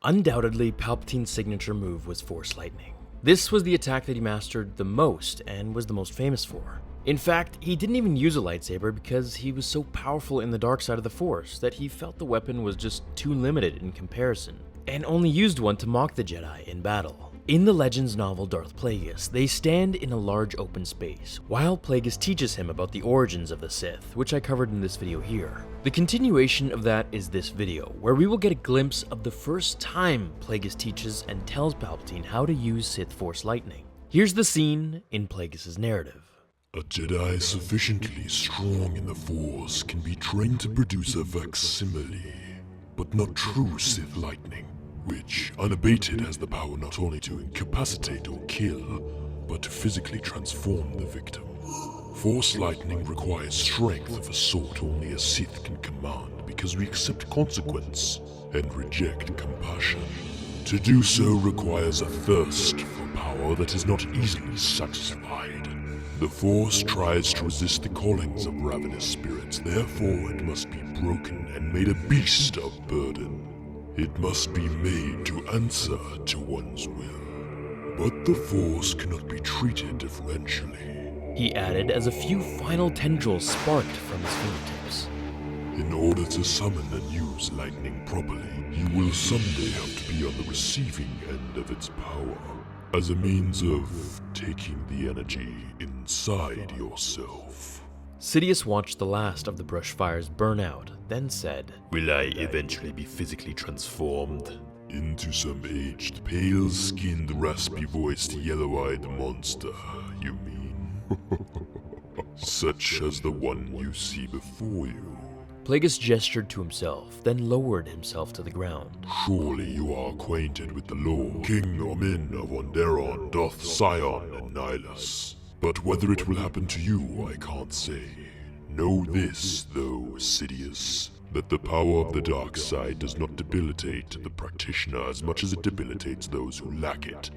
Undoubtedly, Palpatine's signature move was Force Lightning. This was the attack that he mastered the most and was the most famous for. In fact, he didn't even use a lightsaber because he was so powerful in the dark side of the Force that he felt the weapon was just too limited in comparison, and only used one to mock the Jedi in battle. In the Legends novel Darth Plagueis, they stand in a large open space, while Plagueis teaches him about the origins of the Sith, which I covered in this video here. The continuation of that is this video, where we will get a glimpse of the first time Plagueis teaches and tells Palpatine how to use Sith Force Lightning. Here's the scene in Plagueis' narrative. A Jedi sufficiently strong in the Force can be trained to produce a facsimile, but not true Sith lightning, which, unabated, has the power not only to incapacitate or kill, but to physically transform the victim. Force lightning requires strength of a sort only a Sith can command because we accept consequence and reject compassion. To do so requires a thirst for power that is not easily satisfied. The Force tries to resist the callings of ravenous spirits, therefore it must be broken and made a beast of burden. It must be made to answer to one's will. But the Force cannot be treated differentially, He added as a few final tendrils sparked from his fingertips. In order to summon and use lightning properly, you will someday have to be on the receiving end of its power, as a means of taking the energy inside yourself. Sidious watched the last of the brush fires burn out, then said, Will I eventually be physically transformed? Into some aged, pale-skinned, raspy-voiced, yellow-eyed monster, you mean? Such as the one you see before you. Plagueis gestured to himself, then lowered himself to the ground. Surely you are acquainted with the lore. King Omin of Onderon doth Scion and Nihilus. But whether it will happen to you, I can't say. Know this, though, Sidious, that the power of the dark side does not debilitate the practitioner as much as it debilitates those who lack it.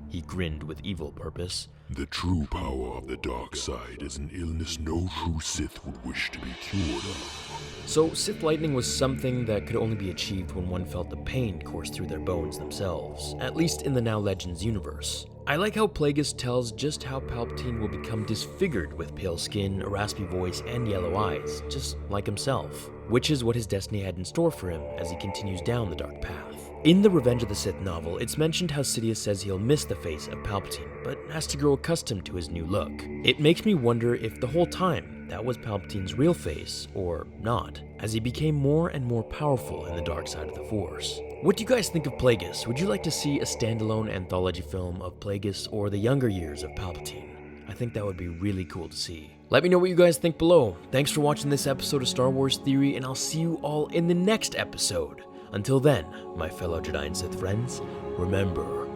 He grinned with evil purpose. The true power of the dark side is an illness no true Sith would wish to be cured of. So Sith lightning was something that could only be achieved when one felt the pain course through their bones themselves, at least in the now Legends universe. I like how Plagueis tells just how Palpatine will become disfigured with pale skin, a raspy voice, and yellow eyes, just like himself, which is what his destiny had in store for him as he continues down the dark path. In the Revenge of the Sith novel, it's mentioned how Sidious says he'll miss the face of Palpatine, but has to grow accustomed to his new look. It makes me wonder if the whole time that was Palpatine's real face, or not, as he became more and more powerful in the dark side of the Force. What do you guys think of Plagueis? Would you like to see a standalone anthology film of Plagueis or the younger years of Palpatine? I think that would be really cool to see. Let me know what you guys think below. Thanks for watching this episode of Star Wars Theory, and I'll see you all in the next episode. Until then, my fellow Jedi and Sith friends, remember,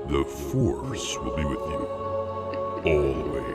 The Force will be with you always.